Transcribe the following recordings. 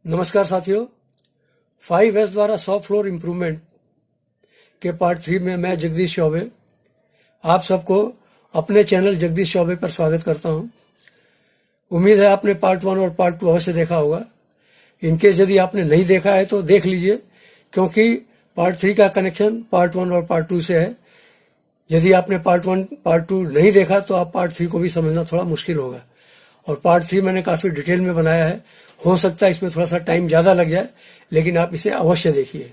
नमस्कार साथियों, 5S द्वारा सॉफ्ट फ्लोर इम्प्रूवमेंट के पार्ट 3 में मैं जगदीश चौबे आप सबको अपने चैनल जगदीश चौबे पर स्वागत करता हूं। उम्मीद है आपने पार्ट 1 और पार्ट 2 अवश्य देखा होगा। इनकेस यदि आपने नहीं देखा है तो देख लीजिए, क्योंकि पार्ट 3 का कनेक्शन पार्ट 1 और पार्ट 2 से है। यदि आपने पार्ट 1 पार्ट 2 नहीं देखा तो आप पार्ट 3 को भी समझना थोड़ा मुश्किल होगा। और पार्ट 3 मैंने काफी डिटेल में बनाया है। हो सकता है इसमें थोड़ा सा टाइम ज्यादा लग जाए, लेकिन आप इसे अवश्य देखिए।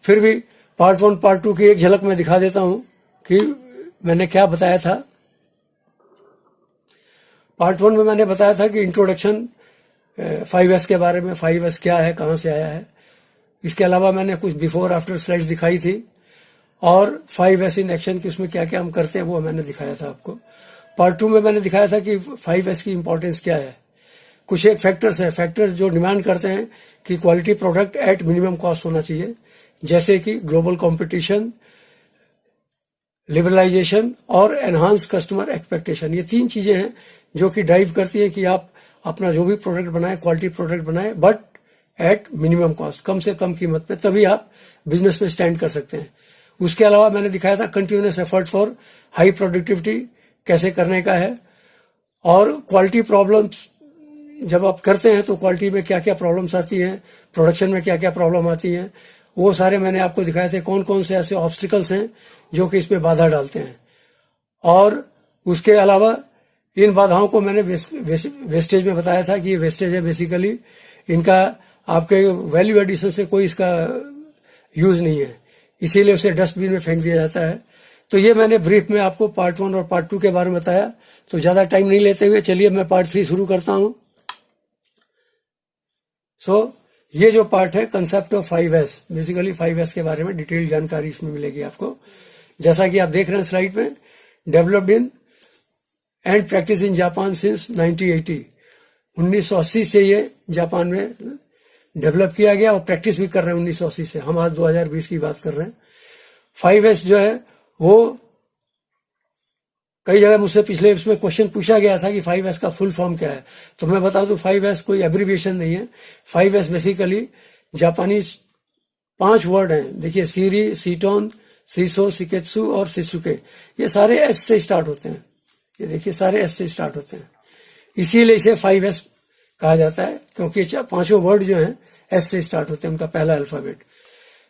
फिर भी पार्ट 1 पार्ट 2 की एक झलक मैं दिखा देता हूं कि मैंने क्या बताया था। पार्ट 1 में मैंने बताया था कि इंट्रोडक्शन 5S के बारे में, 5S क्या है, कहां से आया है। इसके अलावा मैंने कुछ बिफोर आफ्टर स्लाइड्स दिखाई थी, और 5S इन एक्शन की उसमें क्या क्या हम करते हैं वो मैंने दिखाया था आपको। पार्ट 2 में मैंने दिखाया था कि 5S की इंपॉर्टेंस क्या है। कुछ एक फैक्टर्स है, फैक्टर्स जो डिमांड करते हैं कि quality product at minimum cost होना चाहिए, जैसे कि ग्लोबल कंपटीशन, लिबरलाइजेशन और एनहांस कस्टमर एक्सपेक्टेशन। ये 3 चीजें हैं जो कि ड्राइव करती हैं कि आप अपना जो भी प्रोडक्ट बनाए, क्वालिटी प्रोडक्ट बनाए, बट एट मिनिमम कॉस्ट, कम से कम कीमत पे, तभी आप बिजनेस में स्टैंड कर सकते हैं। उसके अलावा मैंने दिखाया था continuous effort for high productivity कैसे करने का है, और क्वालिटी प्रॉब्लम्स जब आप करते हैं तो क्वालिटी में क्या क्या प्रॉब्लम्स आती हैं, प्रोडक्शन में क्या क्या प्रॉब्लम आती हैं, वो सारे मैंने आपको दिखाए थे। कौन कौन से ऐसे ऑब्स्टिकल्स हैं जो कि इसमें बाधा डालते हैं। और उसके अलावा इन बाधाओं को मैंने वेस्टेज में बताया था कि ये वेस्टेज है, बेसिकली इनका आपके वैल्यू एडिशन से कोई इसका यूज नहीं है, इसीलिए उसे डस्टबिन में फेंक दिया जाता है। तो ये मैंने ब्रीफ में आपको पार्ट 1 और पार्ट 2 के बारे में बताया। तो ज्यादा टाइम नहीं लेते हुए चलिए मैं पार्ट 3 शुरू करता हूं। ये जो पार्ट है concept of 5S, basically 5S के बारे में डिटेल जानकारी इसमें मिलेगी आपको। जैसा कि आप देख रहे हैं स्लाइड में, developed in and practice in Japan since 1980। 1980 से ये जापान में डेवलप किया गया और प्रैक्टिस भी कर रहे हैं 1980 से। हम आज 2020 की बात कर रहे हैं। 5S जो है वो कई जगह मुझसे पिछले उसमें क्वेश्चन पूछा गया था कि 5S का फुल फॉर्म क्या है। तो मैं बता दूं 5S कोई एब्रीविएशन नहीं है। 5S बेसिकली जापानीज 5 वर्ड हैं। देखिए, सीरी, सीटोन, सीसो, सिकेत्सु और सिसुके, ये सारे एस से स्टार्ट होते हैं। ये देखिए, सारे एस से स्टार्ट होते हैं, इसीलिए इसे 5S कहा जाता है, क्योंकि 5 वर्ड जो हैं एस से स्टार्ट होते हैं, उनका पहला अल्फाबेट।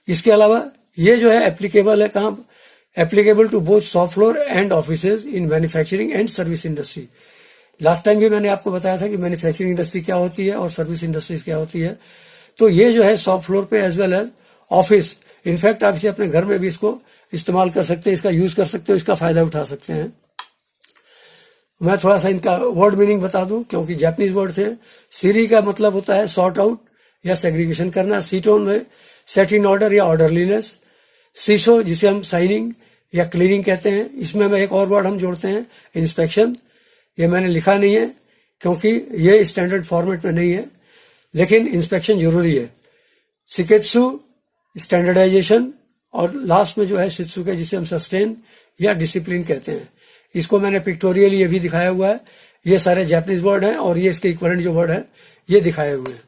इसके अलावा ये जो है एप्लीकेबल है कहां? Applicable to both shop floor and offices in manufacturing and service industry. Last time भी मैंने आपको बताया था कि मैन्युफैक्चरिंग इंडस्ट्री क्या होती है और सर्विस इंडस्ट्रीज क्या होती है। तो ये जो है शॉप फ्लोर पे as well as office, in fact आप इसे अपने घर में भी इसको इस्तेमाल कर सकते हैं, इसका यूज कर सकते हो, इसका फायदा उठा सकते हैं। मैं थोड़ा सा इनका वर्ड मीनिंग बता दूं, क्योंकि जापानीज वर्ड थे। सीरी का मतलब होता है सॉर्ट आउट या सेग्रीगेशन करना। सीटोन में सेट इन ऑर्डर या ऑर्डरलीनेस। सीसो जिसे हम साइनिंग या क्लीनिंग कहते हैं। इसमें मैं एक और वर्ड हम जोड़ते हैं, इंस्पेक्शन। ये मैंने लिखा नहीं है क्योंकि ये स्टैंडर्ड फॉर्मेट में नहीं है, लेकिन इंस्पेक्शन जरूरी है। सिकेत्सु स्टैंडर्डाइजेशन, और लास्ट में जो है शित्सुके जिसे हम सस्टेन या डिसिप्लिन कहते हैं। इसको मैंने पिक्टोरियल ये भी दिखाया हुआ है। ये सारे जापानीज वर्ड हैं और ये इसके इक्विवेलेंट जो वर्ड है ये दिखाए हुए हैं।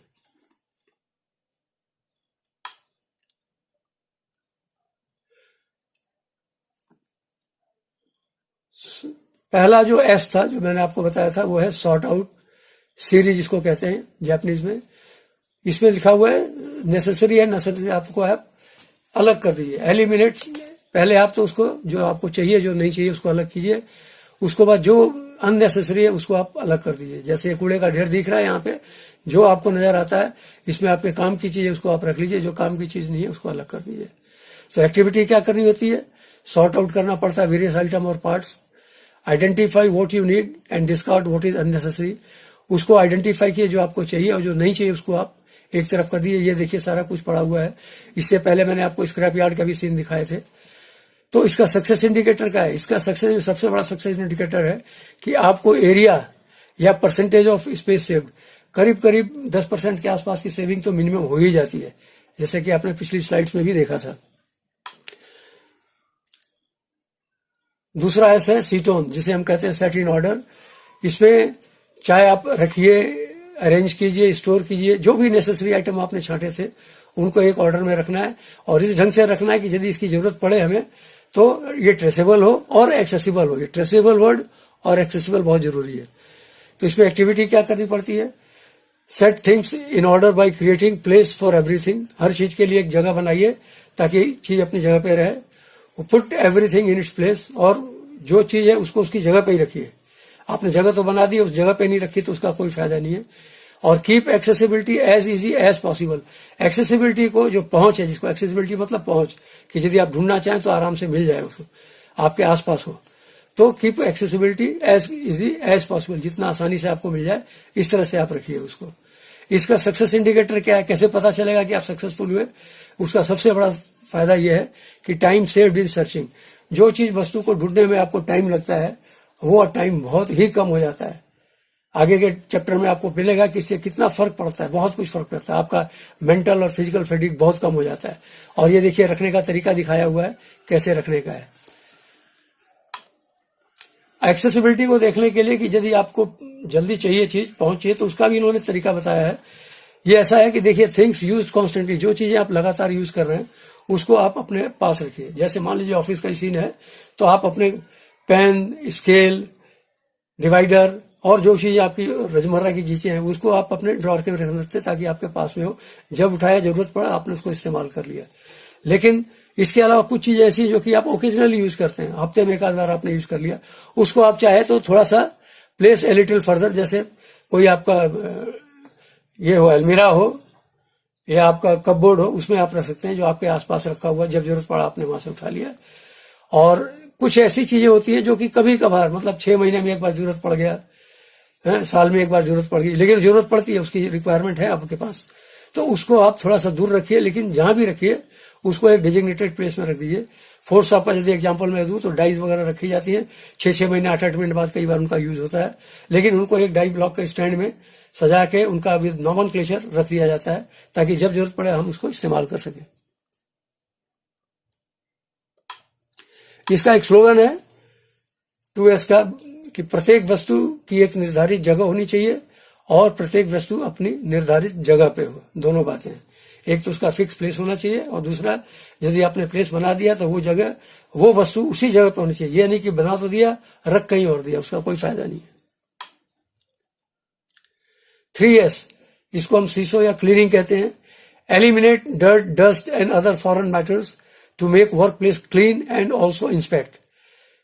पहला जो एस था जो मैंने आपको बताया था वो है सॉर्ट आउट, सीरीज जिसको कहते हैं जापानीज में। इसमें लिखा हुआ है नेसेसरी है, नेसेसरी आपको आप अलग कर दीजिए। एलिमिनेट, पहले आप तो उसको जो आपको चाहिए जो नहीं चाहिए उसको अलग कीजिए, उसको बाद जो अननेसेसरी है उसको आप अलग कर दीजिए। जैसे कूड़े का ढेर दिख रहा है यहाँ पे, जो आपको नजर आता है इसमें आपके काम की चीज है उसको आप रख लीजिए, जो काम की चीज नहीं है उसको अलग कर दीजिए। सो एक्टिविटी क्या करनी होती है? सॉर्ट आउट करना पड़ता है वेरियस आइटम और parts. Identify what you need and discard what is unnecessary. उसको आइडेंटिफाई किए जो आपको चाहिए, और जो नहीं चाहिए उसको आप एक तरफ कर दिए। ये देखिए सारा कुछ पड़ा हुआ है। इससे पहले मैंने आपको स्क्रैप यार्ड का भी सीन दिखाए थे। तो इसका सक्सेस इंडिकेटर क्या है? इसका सक्सेस, सबसे बड़ा सक्सेस इंडिकेटर है कि आपको एरिया या परसेंटेज ऑफ स्पेस सेव्ड, करीब करीब 10% के आसपास की सेविंग तो मिनिमम हो ही जाती है, जैसे कि आपने पिछली स्लाइड्स में भी देखा था। दूसरा एस है सीटोन, जिसे हम कहते हैं सेट इन ऑर्डर। इसमें चाहे आप रखिए अरेंज कीजिए, स्टोर कीजिए, जो भी नेसेसरी आइटम आपने छांटे थे उनको एक ऑर्डर में रखना है और इस ढंग से रखना है कि यदि इसकी जरूरत पड़े हमें तो ये ट्रेसेबल हो और एक्सेसिबल हो। ये ट्रेसेबल वर्ड और एक्सेसिबल बहुत जरूरी है। तो इसमें एक्टिविटी क्या करनी पड़ती है? Set things in order by creating place for everything. हर चीज के लिए एक जगह बनाइए ताकि चीज अपनी जगह पे रहे। Put everything in its place, और जो चीज है उसको उसकी जगह पे ही रखिए। आपने जगह तो बना दी, उस जगह पे नहीं रखी तो उसका कोई फायदा नहीं है। और keep accessibility as easy as possible. Accessibility को, जो पहुंच है, जिसको एक्सेसिबिलिटी मतलब पहुंच, कि यदि आप ढूंढना चाहें तो आराम से मिल जाए, उसको आपके आसपास हो, तो keep accessibility as easy as possible, जितना आसानी से आपको मिल जाए इस तरह से आप रखिए उसको। इसका सक्सेस इंडिकेटर क्या है, कैसे पता चलेगा कि आप सक्सेसफुल हुए? उसका सबसे बड़ा फायदा यह है कि टाइम सेव्ड इन सर्चिंग। जो चीज वस्तु को ढूंढने में आपको टाइम लगता है वो टाइम बहुत ही कम हो जाता है। आगे के चैप्टर में आपको मिलेगा कि इससे कितना फर्क पड़ता है। बहुत कुछ फर्क पड़ता है, आपका मेंटल और फिजिकल फैटिग बहुत कम हो जाता है। और ये देखिए रखने का तरीका दिखाया हुआ है, कैसे रखने का है। एक्सेसिबिलिटी को देखने के लिए कि यदि आपको जल्दी चाहिए चीज, पहुंचे, तो उसका भी इन्होंने तरीका बताया है। ये ऐसा है कि देखिए, थिंग्स यूज कॉन्स्टेंटली, जो चीजें आप लगातार यूज कर रहे हैं उसको आप अपने पास रखिए। जैसे मान लीजिए ऑफिस का ही सीन है, तो आप अपने पेन, स्केल, डिवाइडर और जो चीज आपकी रोजमर्रा की चीजें हैं उसको आप अपने ड्रॉर के में रख सकते, ताकि आपके पास में हो, जब उठाया जरूरत पड़ा आपने उसको इस्तेमाल कर लिया। लेकिन इसके अलावा कुछ चीजें ऐसी जो कि आप ओकेजनली यूज करते हैं, हफ्ते में एक आध बार आपने यूज कर लिया, उसको आप चाहे तो थोड़ा सा प्लेस ए लिटिल फर्दर, जैसे कोई आपका ये हो, अलमीरा हो या आपका कपबोर्ड हो, उसमें आप रख सकते हैं, जो आपके आसपास रखा हुआ, जब जरूरत पड़ा आपने वहां से उठा लिया। और कुछ ऐसी चीजें होती हैं जो कि कभी कभार, मतलब 6 महीने में एक बार जरूरत पड़ गया है, साल में एक बार जरूरत पड़ गई, लेकिन जरूरत पड़ती है, उसकी रिक्वायरमेंट है आपके पास, तो उसको आप थोड़ा सा दूर रखिए। लेकिन जहां भी रखिए उसको एक डिजिग्नेटेड प्लेस में रख दीजिए। फोर्स आपका यदि एग्जांपल मैं दूं तो डाइज वगैरह रखी जाती है, 6-6 महीने 8-8 महीने बाद कई बार उनका यूज होता है, लेकिन उनको एक डाई ब्लॉक के स्टैंड में सजा के उनका विद नॉमेनक्लेचर रख दिया जाता है, ताकि जब जरूरत पड़े हम उसको इस्तेमाल कर सकें। इसका एक स्लोगन है 2S का, कि प्रत्येक वस्तु की एक निर्धारित जगह होनी चाहिए और प्रत्येक वस्तु अपनी निर्धारित जगह पे हो। दोनों बातें हैं, एक तो उसका फिक्स प्लेस होना चाहिए, और दूसरा यदि आपने प्लेस बना दिया तो वो जगह, वो वस्तु उसी जगह पे होनी चाहिए। ये नहीं कि बना तो दिया, रख कहीं और दिया, उसका कोई फायदा नहीं है। 3S, इसको हम सीसो या क्लीनिंग कहते हैं। Eliminate dirt, dust and other foreign matters to make work place clean and also inspect.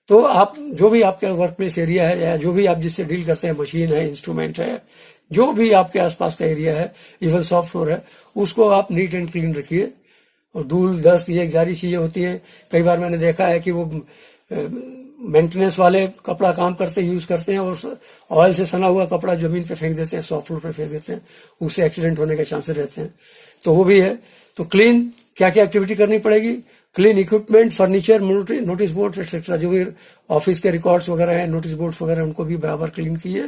तो आप जो भी आपका वर्क प्लेस एरिया है, या जो भी आप जिससे डील करते हैं, मशीन है, इंस्ट्रूमेंट है, जो भी आपके आसपास का एरिया है, इवन सॉफ्ट फ्लोर है, उसको आप नीट एंड क्लीन रखिए। और धूल, डस्ट, ये सारी चीजें होती हैं। कई बार मैंने देखा है कि वो मेंटेनेंस वाले कपड़ा काम करते यूज करते हैं और ऑयल से सना हुआ कपड़ा जमीन पे फेंक देते हैं, सॉफ्ट फ्लोर पे फेंक देते हैं, उससे एक्सीडेंट होने के चांसेस रहते हैं। तो वो भी है। तो क्लीन क्या क्या एक्टिविटी करनी पड़ेगी? Clean equipment, furniture, notice board etcetera, जो भी ऑफिस के रिकॉर्ड्स वगैरह हैं, नोटिस बोर्ड्स वगैरह, उनको भी बराबर क्लीन कीजिए।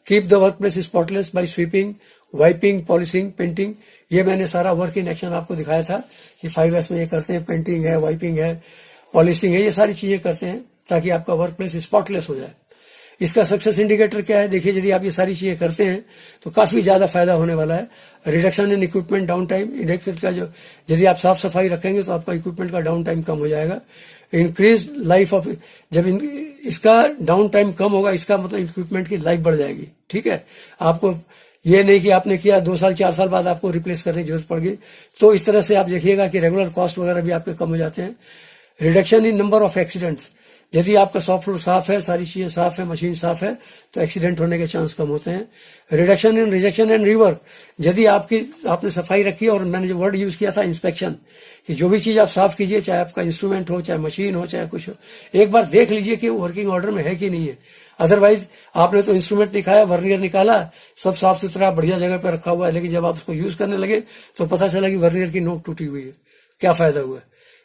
Keep the work place spotless by sweeping, wiping, polishing, painting. ये मैंने सारा वर्क इन एक्शन आपको दिखाया था कि 5S में ये करते हैं, पेंटिंग है, वाइपिंग है, पॉलिशिंग है, ये सारी चीजें करते हैं ताकि आपका वर्क प्लेस स्पॉटलेस हो जाए। इसका सक्सेस इंडिकेटर क्या है? देखिए, यदि आप ये सारी चीजें करते हैं तो काफी ज्यादा फायदा होने वाला है। Reduction in equipment down time indicator का, जो यदि आप साफ सफाई रखेंगे तो आपका इक्विपमेंट का डाउन टाइम कम हो जाएगा। इंक्रीज लाइफ ऑफ, जब इसका डाउन टाइम कम होगा, इसका मतलब इक्विपमेंट की लाइफ बढ़ जाएगी। ठीक है, आपको ये नहीं कि आपने किया 2 साल 4 साल बाद आपको रिप्लेस करने की जरूरत पड़ गई। तो इस तरह से आप देखिएगा कि रेगुलर कॉस्ट वगैरह भी आपके कम हो जाते हैं। Reduction in number of accidents, यदि आपका सॉफ्ट फ्लोर साफ है, सारी चीजें साफ है, मशीन साफ है, तो एक्सीडेंट होने के चांस कम होते हैं। Reduction in rejection and rework, यदि आपने सफाई रखी है, और मैंने जो वर्ड यूज किया था इंस्पेक्शन, कि जो भी चीज आप साफ कीजिए, चाहे आपका इंस्ट्रूमेंट हो, चाहे मशीन हो, चाहे कुछ हो, एक बार देख लीजिए कि वर्किंग ऑर्डर में है कि नहीं है। अदरवाइज आपने तो इंस्ट्रूमेंट निकाला, वर्नियर निकाला, सब साफ सुथरा बढ़िया जगह पर रखा हुआ है, लेकिन जब आप उसको यूज करने लगे तो पता चला कि वर्नियर की नोक टूटी हुई है, क्या फायदा हुआ?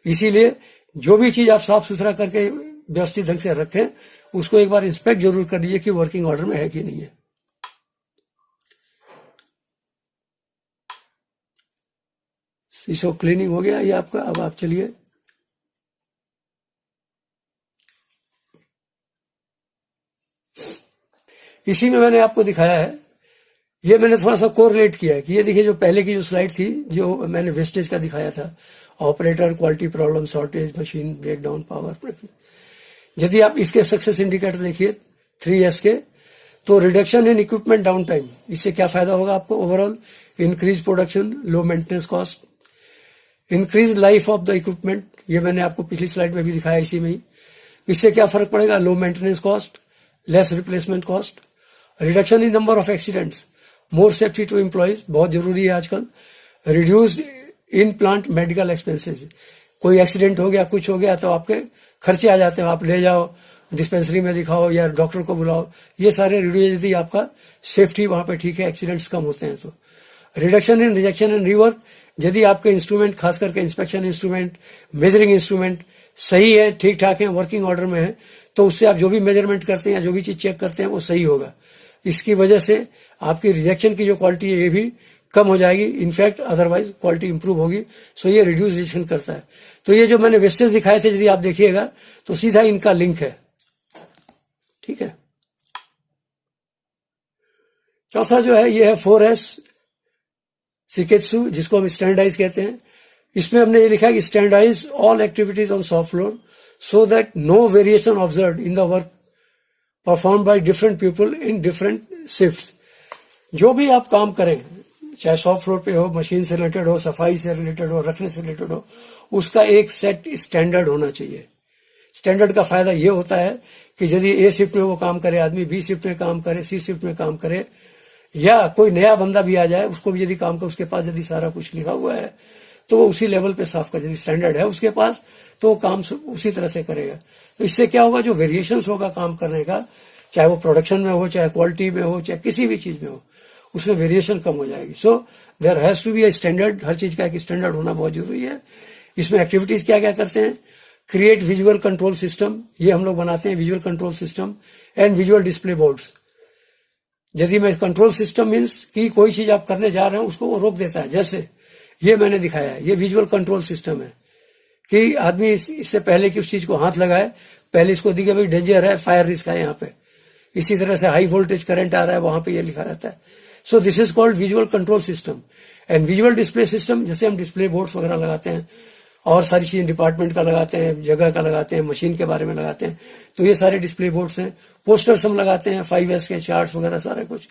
इसीलिए जो भी चीज आप साफ सुथरा करके व्यवस्थित ढंग से रखें, उसको एक बार इंस्पेक्ट जरूर कर लीजिए कि वर्किंग ऑर्डर में है कि नहीं है। सीसो क्लीनिंग हो गया ये आपका। अब आप चलिए इसी में मैंने आपको दिखाया है, ये मैंने थोड़ा सा कोरिलेट किया है कि ये देखिए जो पहले की जो स्लाइड थी जो मैंने वेस्टेज का दिखाया था, operator, quality problem, shortage, machine breakdown, power, यदि आप इसके सक्सेस इंडिकेटर देखिए 3S के, तो reduction in equipment down time, इससे क्या फायदा होगा आपको? Overall increase production, low maintenance cost, increase life of the equipment, ये मैंने आपको पिछली स्लाइड में भी दिखाया इसी में ही। इससे क्या फर्क पड़ेगा? Low maintenance cost, less replacement cost, reduction in number of accidents, more safety to employees, बहुत जरूरी है आजकल, reduced in plant medical expenses, कोई एक्सीडेंट हो गया, कुछ हो गया तो आपके खर्चे आ जाते हैं, आप ले जाओ डिस्पेंसरी में दिखाओ या डॉक्टर को बुलाओ, ये सारे रिड्यूस, यदि आपका सेफ्टी वहां पे ठीक है, एक्सीडेंट्स कम होते हैं तो। Reduction in rejection and rework, यदि आपके इंस्ट्रूमेंट, खास करके इंस्पेक्शन इंस्ट्रूमेंट, मेजरिंग इंस्ट्रूमेंट सही है, ठीक ठाक है, वर्किंग ऑर्डर में है, तो उससे आप जो भी मेजरमेंट करते हैं, जो भी चीज चेक करते हैं वो सही होगा। इसकी वजह से आपकी रिजेक्शन की जो क्वालिटी है ये भी कम हो जाएगी, इनफैक्ट अदरवाइज क्वालिटी इंप्रूव होगी। सो ये रिड्यूस रिजेक्शन करता है। तो ये जो मैंने वेस्टेज दिखाए थे, यदि आप देखिएगा तो सीधा इनका लिंक है, ठीक है। चौथा जो है ये है 4S सिकेत्सु, जिसको हम स्टैंडर्डाइज कहते हैं। इसमें हमने ये लिखा है कि standardise all activities on shop floor so that no variation observe in the work perform by different people in different shifts. जो भी आप काम करें, चाहे शॉप फ्लोर पे हो, मशीन से रिलेटेड हो, सफाई से रिलेटेड हो, रखने से रिलेटेड हो, उसका एक सेट स्टैंडर्ड होना चाहिए। स्टैंडर्ड का फायदा ये होता है कि यदि ए शिफ्ट में वो काम करे आदमी, बी शिफ्ट में काम करे, सी शिफ्ट में काम करे, या कोई नया बंदा भी आ जाए, उसको भी यदि काम कर, उसके पास यदि सारा कुछ लिखा हुआ है तो वो उसी लेवल पे साफ करे। यदि स्टैंडर्ड है उसके पास तो वो काम उसी तरह से करेगा। तो इससे क्या होगा, जो वेरिएशंस होगा काम करने का, चाहे वो प्रोडक्शन में हो, चाहे क्वालिटी में हो, चाहे किसी भी चीज में हो, उसमें वेरिएशन कम हो जाएगी। So there has to be a standard, हर चीज का एक स्टैंडर्ड होना बहुत जरूरी है। इसमें एक्टिविटीज क्या क्या करते हैं? क्रिएट विजुअल कंट्रोल सिस्टम, ये हम लोग बनाते हैं visual control system and visual display boards. यदि मैं कंट्रोल सिस्टम मीन्स कि कोई चीज आप करने जा रहे हैं उसको वो रोक देता है, जैसे ये मैंने दिखाया है, ये विजुअल कंट्रोल सिस्टम है कि आदमी इससे पहले कि उस चीज को हाथ लगाए, पहले इसको दिखे भाई डेंजर है, फायर रिस्क है यहाँ पे। इसी तरह से हाई वोल्टेज करंट आ रहा है, वहां पे ये लिखा रहता है। So this is called visual control system and visual display system. जैसे हम डिस्प्ले बोर्ड्स वगैरह लगाते हैं और सारी चीजें डिपार्टमेंट का लगाते हैं, जगह का लगाते हैं, मशीन के बारे में लगाते हैं, तो ये सारे डिस्प्ले बोर्ड्स हैं। पोस्टर्स हम लगाते हैं, 5S के चार्ट्स वगैरह सारे कुछ,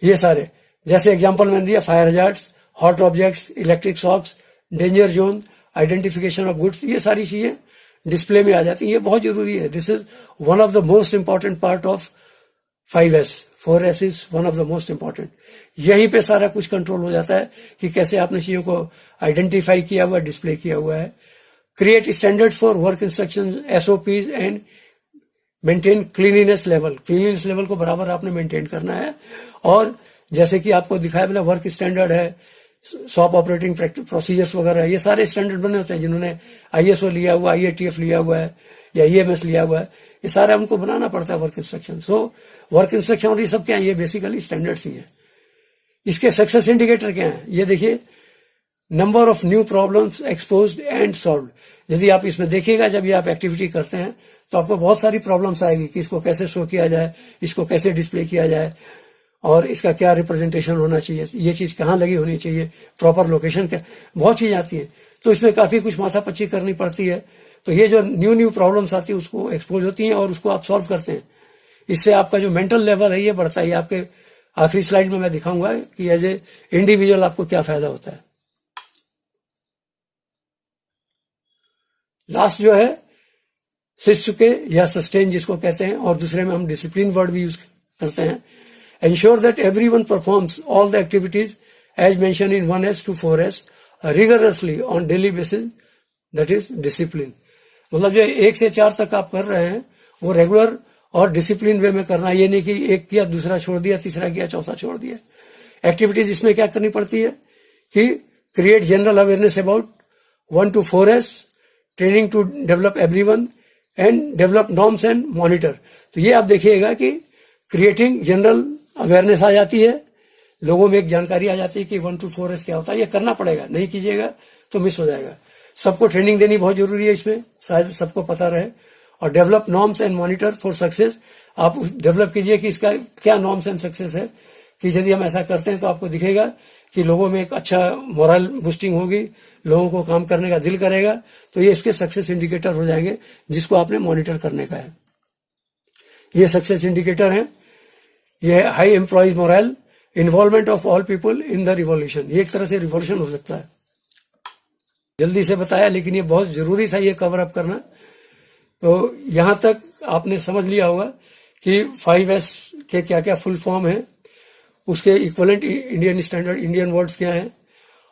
ये सारे। जैसे एग्जांपल मैंने दिया, fire hazards, hot objects, electric shocks, danger zone, identification of goods, ये सारी चीजें डिस्प्ले में आ जाती हैं। ये बहुत जरूरी है। This is one of the most important part of 5S। 4S is one of the most important. यहीं पे सारा कुछ कंट्रोल हो जाता है कि कैसे आपने चीजों को आइडेंटिफाई किया हुआ, डिस्प्ले किया हुआ है। Create standards for work instructions, SOPs and maintain cleanliness level. Cleanliness level को बराबर आपने मेंटेन करना है। और जैसे कि आपको दिखाया मैंने, वर्क स्टैंडर्ड है, शॉप ऑपरेटिंग प्रोसीजर्स वगैरह, ये सारे स्टैंडर्ड बने होते हैं। जिन्होंने ISO लिया हुआ, IATF लिया हुआ है या EMS लिया हुआ है, ये सारा हमको बनाना पड़ता है work instruction. So work instruction और ये सब क्या है, ये बेसिकली स्टैंडर्ड्स ही है। इसके सक्सेस इंडिकेटर क्या है, ये देखिए, number of new problems exposed and solved. यदि आप इसमें देखिएगा, जब ये आप एक्टिविटी करते हैं तो आपको बहुत सारी प्रॉब्लम्स आएगी कि इसको कैसे शो किया जाए, इसको कैसे डिस्प्ले किया जाए, और इसका क्या रिप्रेजेंटेशन होना चाहिए, ये चीज कहाँ लगी होनी चाहिए, प्रॉपर लोकेशन क्या, बहुत चीज आती है। तो इसमें काफी कुछ माथापच्ची करनी पड़ती है। तो ये जो न्यू प्रॉब्लम्स आती है उसको एक्सपोज होती हैं और उसको आप सॉल्व करते हैं। इससे आपका जो मेंटल लेवल है ये बढ़ता है। आपके आखिरी स्लाइड में मैं दिखाऊंगा कि एज ए इंडिविजुअल आपको क्या फायदा होता है। लास्ट जो है शिष्टुके या सस्टेन जिसको कहते हैं, और दूसरे में हम डिसिप्लिन वर्ड भी यूज करते हैं। Ensure that everyone performs all the activities as mentioned in 1S to 4S rigorously on daily basis, that is discipline। मतलब जो 1 से 4 तक आप कर रहे हैं वो रेगुलर और डिसिप्लिन वे में करना। ये नहीं कि एक किया दूसरा छोड़ दिया, तीसरा किया चौथा छोड़ दिया। एक्टिविटीज इसमें क्या करनी पड़ती है कि create general awareness about 1 to 4S, training to develop everyone and develop norms and monitor. तो ये आप देखिएगा कि क्रिएटिंग जनरल अवेयरनेस आ जाती है, लोगों में एक जानकारी आ जाती है कि 1 to 4S क्या होता है। ये करना पड़ेगा, नहीं कीजिएगा तो मिस हो जाएगा। सबको ट्रेनिंग देनी बहुत जरूरी है इसमें, शायद सबको पता रहे। और develop norms and monitor for success, आप डेवलप कीजिए कि इसका क्या नॉर्म्स एंड सक्सेस है, कि यदि हम ऐसा करते हैं तो आपको दिखेगा कि लोगों में एक अच्छा मोरल बूस्टिंग होगी, लोगों को काम करने का दिल करेगा, तो ये इसके सक्सेस इंडिकेटर हो जाएंगे जिसको आपने मॉनिटर करने का है। ये सक्सेस इंडिकेटर है, ये high employees moral, involvement of all people in the revolution. ये एक तरह से रिवॉल्यूशन हो सकता है। जल्दी से बताया, लेकिन ये बहुत जरूरी था ये कवर अप करना। तो यहां तक आपने समझ लिया होगा कि 5S के क्या क्या फुल फॉर्म है, उसके equivalent Indian standard Indian words क्या हैं,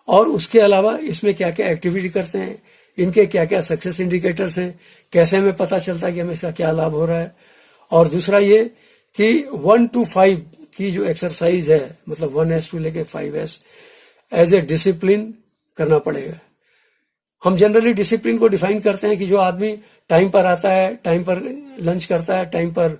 और उसके अलावा इसमें क्या क्या एक्टिविटी करते हैं, इनके क्या क्या सक्सेस इंडिकेटर्स हैं, कैसे हमें पता चलता है कि हमें इसका क्या लाभ हो रहा है। और दूसरा ये कि 1 to 5 की जो एक्सरसाइज है, मतलब 1S to लेके 5S एज ए डिसिप्लिन करना पड़ेगा। हम जनरली डिसिप्लिन को डिफाइन करते हैं कि जो आदमी टाइम पर आता है, टाइम पर लंच करता है, टाइम पर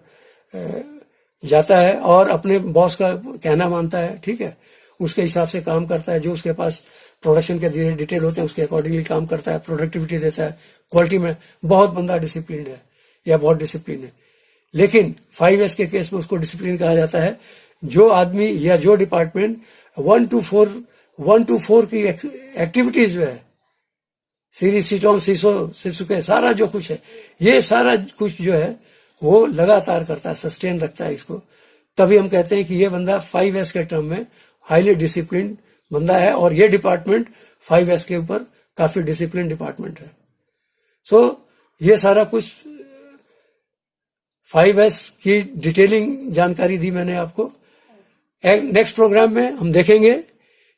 जाता है और अपने बॉस का कहना मानता है, ठीक है, उसके हिसाब से काम करता है, जो उसके पास प्रोडक्शन के डिटेल होते हैं उसके अकॉर्डिंगली काम करता है, प्रोडक्टिविटी देता है, क्वालिटी में बहुत बंदा डिसिप्लिन है या बहुत डिसिप्लिन है। लेकिन 5S के केस में उसको डिसिप्लिन कहा जाता है जो आदमी या जो डिपार्टमेंट 1 to 4 की एक्टिविटीज जो है, सीरी सीटोन सीसो के सारा जो कुछ है, ये सारा कुछ जो है वो लगातार करता है, सस्टेन रखता है इसको, तभी हम कहते हैं कि ये बंदा 5S के टर्म में हाईली डिसिप्लिन बंदा है। और ये डिपार्टमेंट 5S के ऊपर काफी डिसिप्लिन डिपार्टमेंट है। सो ये सारा कुछ 5S की डिटेलिंग जानकारी दी मैंने आपको। नेक्स्ट प्रोग्राम में हम देखेंगे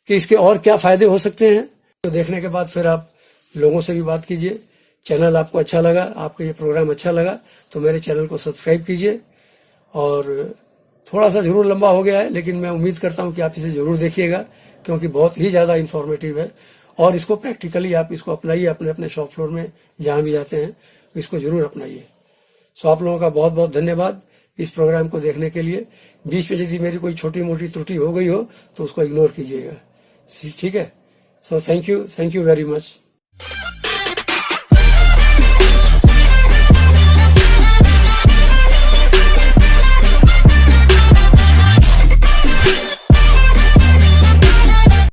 कि इसके और क्या फायदे हो सकते हैं। तो देखने के बाद फिर आप लोगों से भी बात कीजिए। चैनल आपको अच्छा लगा, आपको ये प्रोग्राम अच्छा लगा तो मेरे चैनल को सब्सक्राइब कीजिए। और थोड़ा सा जरूर लंबा हो गया है, लेकिन मैं उम्मीद करता हूं कि आप इसे जरूर देखिएगा, क्योंकि बहुत ही ज्यादा इंफॉर्मेटिव है। और इसको प्रैक्टिकली आप इसको अपनाइए अपने अपने शॉप फ्लोर में जहां भी जाते हैं, इसको जरूर अपनाइए। सो आप लोगों का बहुत बहुत धन्यवाद इस प्रोग्राम को देखने के लिए। बीच में यदि मेरी कोई छोटी मोटी त्रुटि हो गई हो तो उसको इग्नोर कीजिएगा, ठीक है। So thank you very much.